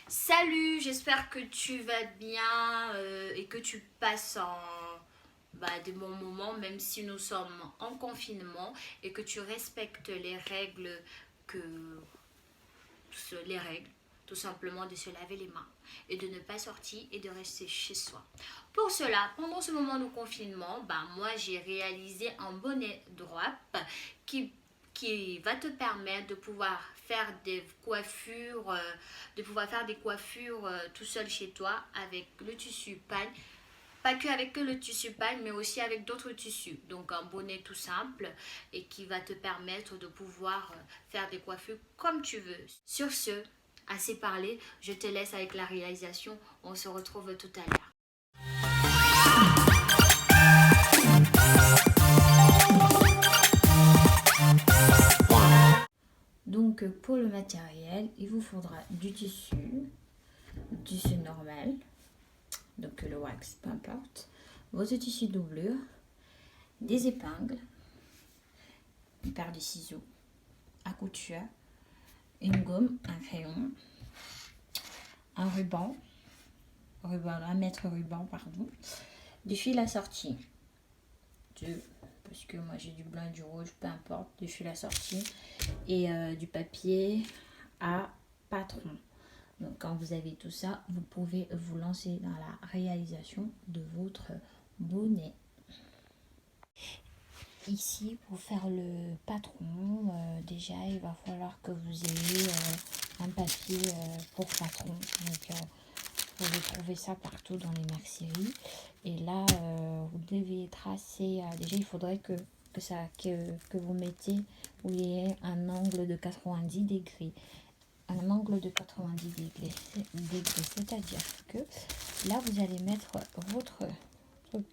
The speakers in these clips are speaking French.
Salut, j'espère que tu vas bien et que tu passes des bons moments, même si nous sommes en confinement et que tu respectes les règles que les règles, tout simplement de se laver les mains et de ne pas sortir et de rester chez soi. Pour cela, pendant ce moment de confinement, moi j'ai réalisé un bonnet drap qui, qui va te permettre de pouvoir faire des coiffures, tout seul chez toi avec le tissu pagne. Pas que avec le tissu pagne, mais aussi avec d'autres tissus. Donc un bonnet tout simple et qui va te permettre de pouvoir faire des coiffures comme tu veux. Sur ce, assez parlé, je te laisse avec la réalisation. On se retrouve tout à l'heure. Donc pour le matériel, il vous faudra du tissu normal, donc le wax, peu importe, votre tissu doublure, des épingles, une paire de ciseaux à couture, une gomme, un crayon, un ruban, pardon, du fil assorti, parce que moi j'ai du blanc et du rouge, peu importe, du fil assorti et du papier à patron. Donc quand vous avez tout ça, vous pouvez vous lancer dans la réalisation de votre bonnet. Ici, pour faire le patron, déjà il va falloir que vous ayez un papier pour patron. Donc vous pouvez trouver ça partout dans les merceries. Et là, vous devez tracer. Déjà, il faudrait que vous mettez où il y ait un angle de 90 degrés. Un angle de 90 degrés, c'est-à-dire que là, vous allez mettre votre truc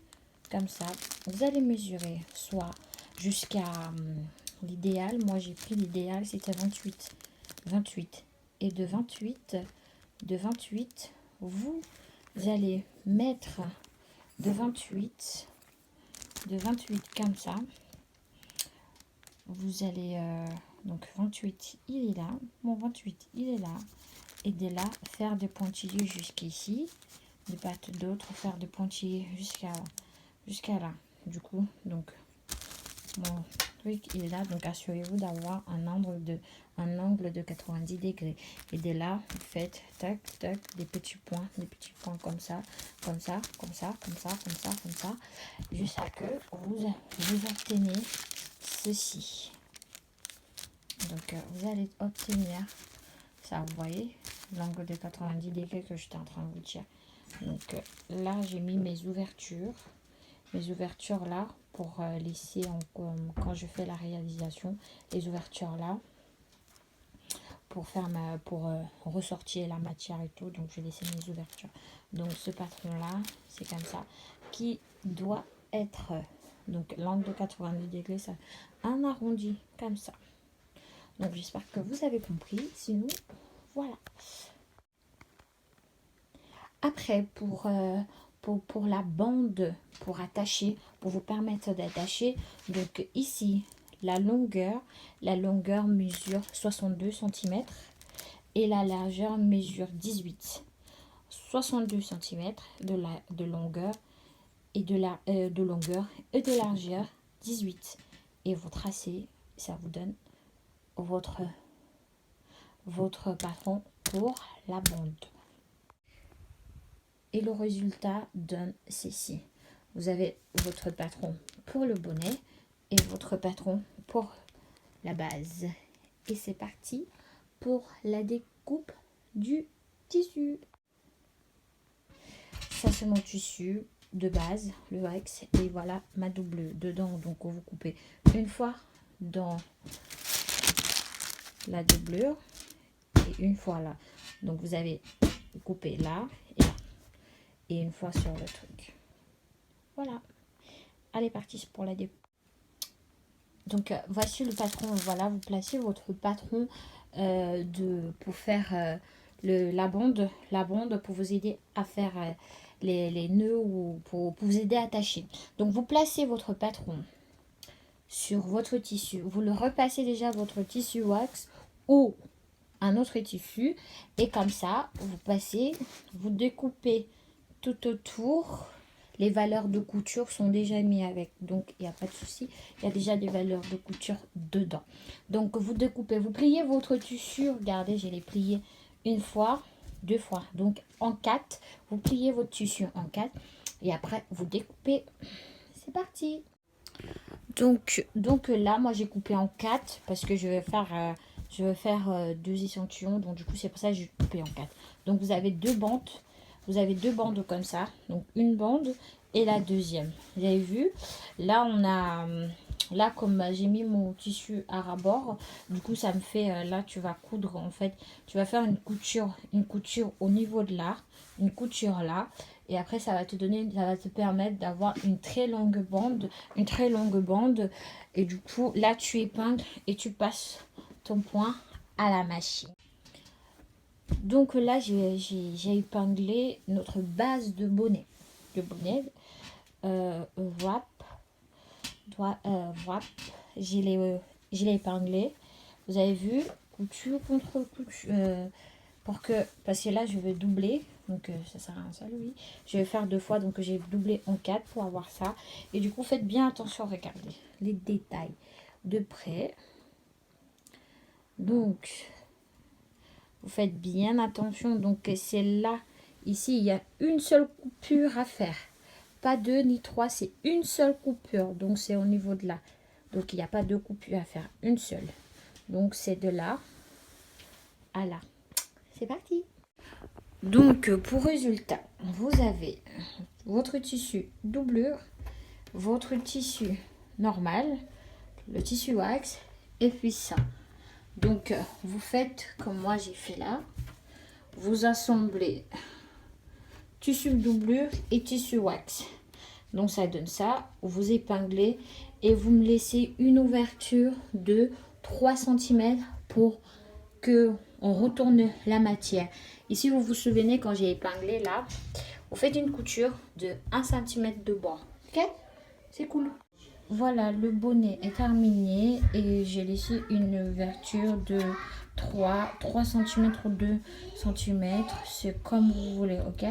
comme ça. Vous allez mesurer soit jusqu'à l'idéal. Moi, j'ai pris l'idéal, c'était 28. Et de 28, vous allez mettre de 28 comme ça. Vous allez donc 28 il est là, mon 28 il est là, et de là faire des pointillés jusqu'ici, de part d'autre faire des pointillés jusqu'à là. Du coup, donc mon truc il est là, donc assurez-vous d'avoir un angle de 90 degrés, et de là vous faites tac tac des petits points comme ça, jusqu'à que vous obtenez ceci. Donc vous allez obtenir ça, vous voyez l'angle de 90 degrés que j'étais en train de vous dire. Donc là j'ai mis mes ouvertures là pour laisser quand je fais la réalisation, les ouvertures là pour faire pour ressortir la matière et tout. Donc je vais laisser mes ouvertures. Donc ce patron là c'est comme ça qui doit être donc l'angle de 90 degrés, ça un arrondi comme ça. Donc j'espère que vous avez compris, sinon voilà. Après pour la bande, pour attacher, pour vous permettre d'attacher, donc ici la longueur mesure 62 cm et la largeur mesure 18. 62 cm de longueur et de longueur et de largeur 18. Et vous tracez, ça vous donne votre patron pour la bande. Et le résultat donne ceci. Vous avez votre patron pour le bonnet et votre patron pour la base. Et c'est parti pour la découpe du tissu. Ça c'est mon tissu de base, le wax, et voilà ma double dedans. Donc vous coupez une fois dans la doublure et une fois là. Donc vous avez coupé là et là. Et une fois sur le truc. Voilà. Allez, parti pour la découpe. Donc voici le patron. Voilà, vous placez votre patron pour faire la bande pour vous aider à faire les nœuds ou pour vous aider à attacher. Donc vous placez votre patron sur votre tissu. Vous le repassez déjà votre tissu wax ou un autre tissu. Et comme ça, vous passez, vous découpez tout autour. Les valeurs de couture sont déjà mises avec, donc il n'y a pas de souci. Il y a déjà des valeurs de couture dedans. Donc vous découpez, vous pliez votre tissu. Regardez, je l'ai plié une fois, deux fois. Donc en 4, vous pliez votre tissu en 4 et après vous découpez. C'est parti. Donc là, moi j'ai coupé en 4 parce que je vais faire 2 échantillons. Donc du coup, c'est pour ça que j'ai coupé en 4. Donc vous avez deux bandes. Vous avez deux bandes comme ça. Donc une bande et la deuxième. Vous avez vu? Là, on a... Là, comme j'ai mis mon tissu à ras-bord, du coup, ça me fait... Là, tu vas coudre, en fait. Tu vas faire une couture au niveau de là. Une couture là. Et après, ça va te permettre d'avoir une très longue bande. Une très longue bande. Et du coup, là, tu épingles et tu passes ton point à la machine. Donc là, j'ai épinglé notre base de bonnet. Wrap. Wrap. Je l'ai épinglé. Vous avez vu, couture contre couture. Parce que là, je vais doubler. Donc, ça sert à rien, ça, oui. Je vais faire 2 fois. Donc, j'ai doublé en 4 pour avoir ça. Et du coup, faites bien attention. Regardez les détails de près. Donc, vous faites bien attention. Donc, c'est là. Ici, il y a une seule coupure à faire. Pas 2 ni 3. C'est une seule coupure. Donc, c'est au niveau de là. Donc, il n'y a pas de coupure à faire. Une seule. Donc, c'est de là à là. C'est parti. Donc, pour résultat, vous avez votre tissu doublure, votre tissu normal, le tissu wax et puis ça. Donc, vous faites comme moi j'ai fait là. Vous assemblez tissu doublure et tissu wax. Donc, ça donne ça. Vous épinglez et vous me laissez une ouverture de 3 cm pour que on retourne la matière. Ici, vous vous souvenez quand j'ai épinglé là, vous faites une couture de 1 cm de bord. Ok? C'est cool. Voilà, le bonnet est terminé et j'ai laissé une ouverture de 3 cm ou 2 cm. C'est comme vous voulez, ok?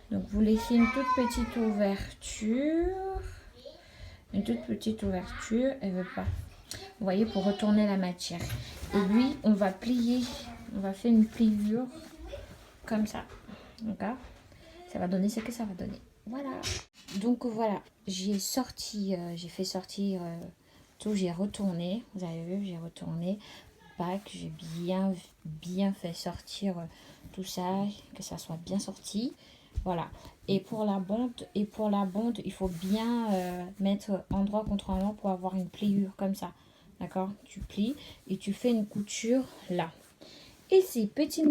Donc, vous laissez une toute petite ouverture. Une toute petite ouverture. Elle veut pas. Vous voyez, pour retourner la matière. Et lui, on va plier. On va faire une pliure comme ça. D'accord? Ça va donner ce que ça va donner. Voilà. Donc voilà, j'ai fait sortir tout. J'ai retourné. Vous avez vu, j'ai retourné. Pack, j'ai bien fait sortir tout ça, que ça soit bien sorti. Voilà. Et pour la bande, il faut bien mettre endroit contre endroit pour avoir une pliure comme ça. D'accord? Tu plies et tu fais une couture là. Ici, petit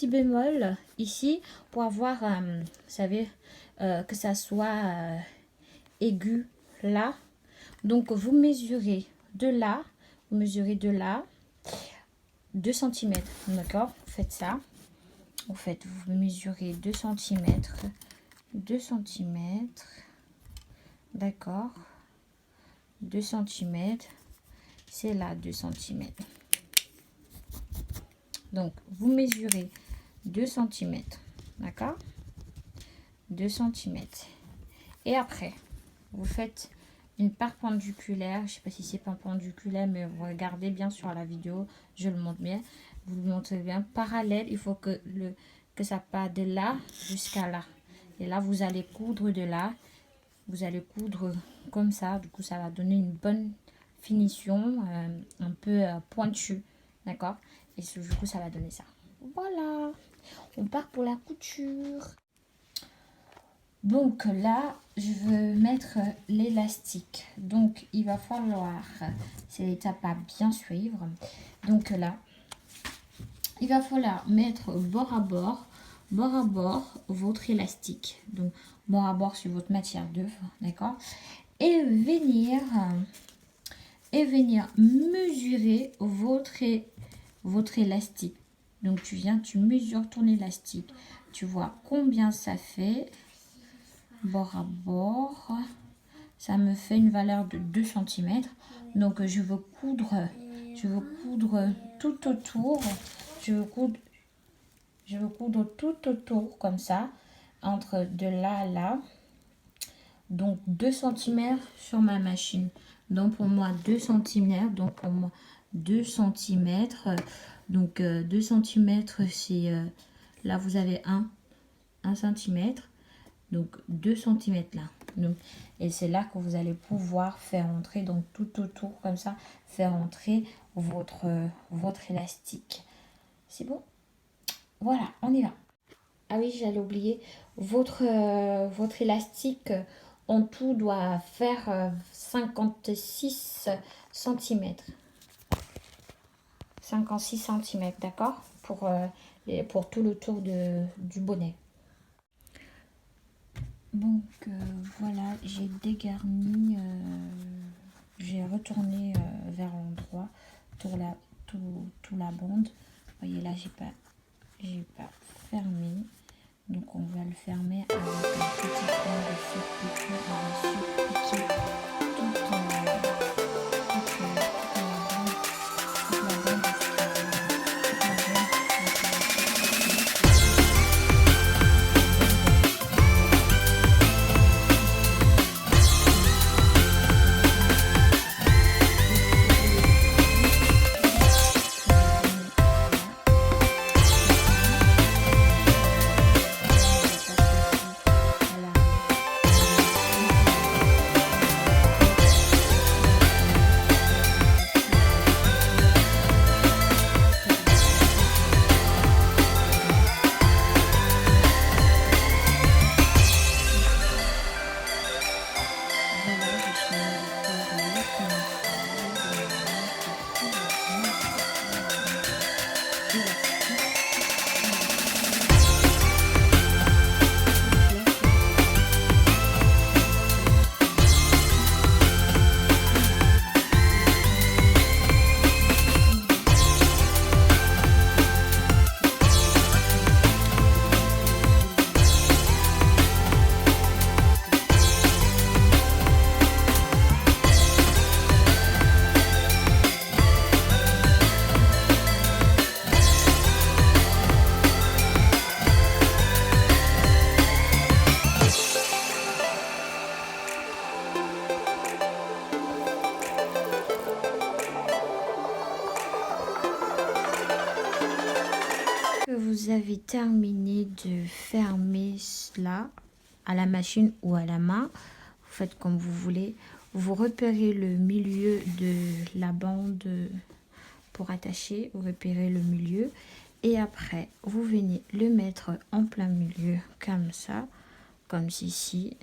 bémol ici pour avoir, vous savez, que ça soit aigu là. Donc, vous mesurez de là, 2 cm, d'accord? Vous faites ça. Vous mesurez 2 cm, d'accord? 2 cm, c'est là 2 cm. Donc, vous mesurez 2 cm, d'accord? 2 cm. Et après, vous faites une perpendiculaire. Je ne sais pas si c'est perpendiculaire, mais vous regardez bien sur la vidéo. Je le montre bien. Vous le montrez bien. Parallèle, il faut que ça parte de là jusqu'à là. Et là, vous allez coudre de là. Vous allez coudre comme ça. Du coup, ça va donner une bonne finition, un peu pointue. D'accord? Et du coup, ça va donner ça. Voilà. On part pour la couture. Donc là, je veux mettre l'élastique. Donc, il va falloir, c'est l'étape à bien suivre. Donc là, il va falloir mettre bord à bord votre élastique. Donc, bord à bord sur votre matière d'œuvre, d'accord? Et venir mesurer votre élastique. Donc, tu mesures ton élastique. Tu vois combien ça fait. Bord à bord, ça me fait une valeur de 2 cm. Donc, je veux coudre Je veux coudre tout autour. Je veux coudre tout autour comme ça, entre de là à là. Donc 2 cm sur ma machine. Donc pour moi 2 cm. Donc pour moi 2 cm. Donc 2 cm c'est... là vous avez 1 cm. Donc 2 cm là. Donc, et c'est là que vous allez pouvoir faire entrer, donc tout autour comme ça, faire entrer votre élastique. C'est bon? Voilà, on y va. Ah oui, j'allais oublier. Votre élastique en tout doit faire 56 cm. 56 cm, d'accord? Pour tout le tour du bonnet. Donc voilà, j'ai dégarni, j'ai retourné vers l'endroit tout la bande. Vous voyez là, j'ai pas fermé. Donc on va le fermer avec un petit point de surpiqué. On va surpiquer toute la bande. Vous avez terminé de fermer cela à la machine ou à la main. Vous faites comme vous voulez. Vous repérez le milieu de la bande pour attacher. Vous repérez le milieu. Et après, vous venez le mettre en plein milieu comme ça. Comme ceci.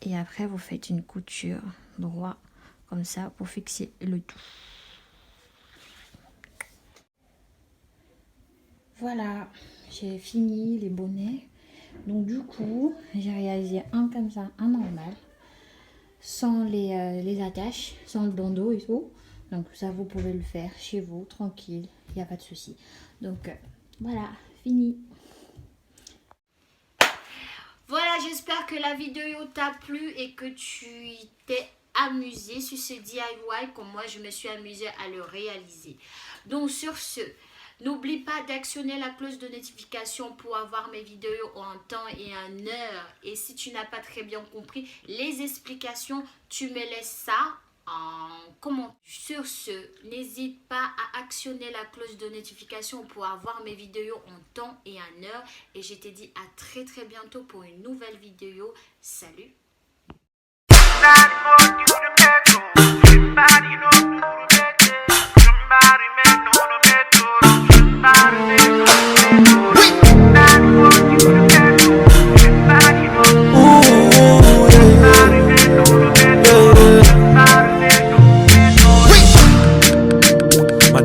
Et après, vous faites une couture droite comme ça pour fixer le tout. Voilà, j'ai fini les bonnets. Donc du coup, j'ai réalisé un comme ça, un normal, sans les attaches, sans le bandeau et tout. Donc ça, vous pouvez le faire chez vous, tranquille, il n'y a pas de souci. Donc voilà, fini. Voilà, j'espère que la vidéo t'a plu et que tu t'es amusé sur ce DIY comme moi je me suis amusée à le réaliser. Donc sur ce, n'oublie pas d'actionner la cloche de notification pour avoir mes vidéos en temps et en heure. Et si tu n'as pas très bien compris les explications, tu me laisses ça en commentaire. Sur ce, n'hésite pas à actionner la cloche de notification pour avoir mes vidéos en temps et en heure. Et je te dis à très bientôt pour une nouvelle vidéo. Salut!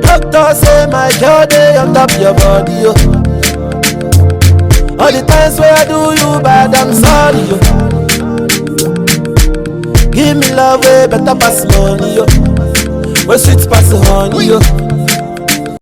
Doctor say my girl dey on top your body, yo. All the times where I do you bad, I'm sorry, yo. Give me love way better pass money, yo. Where sweet pass honey, yo.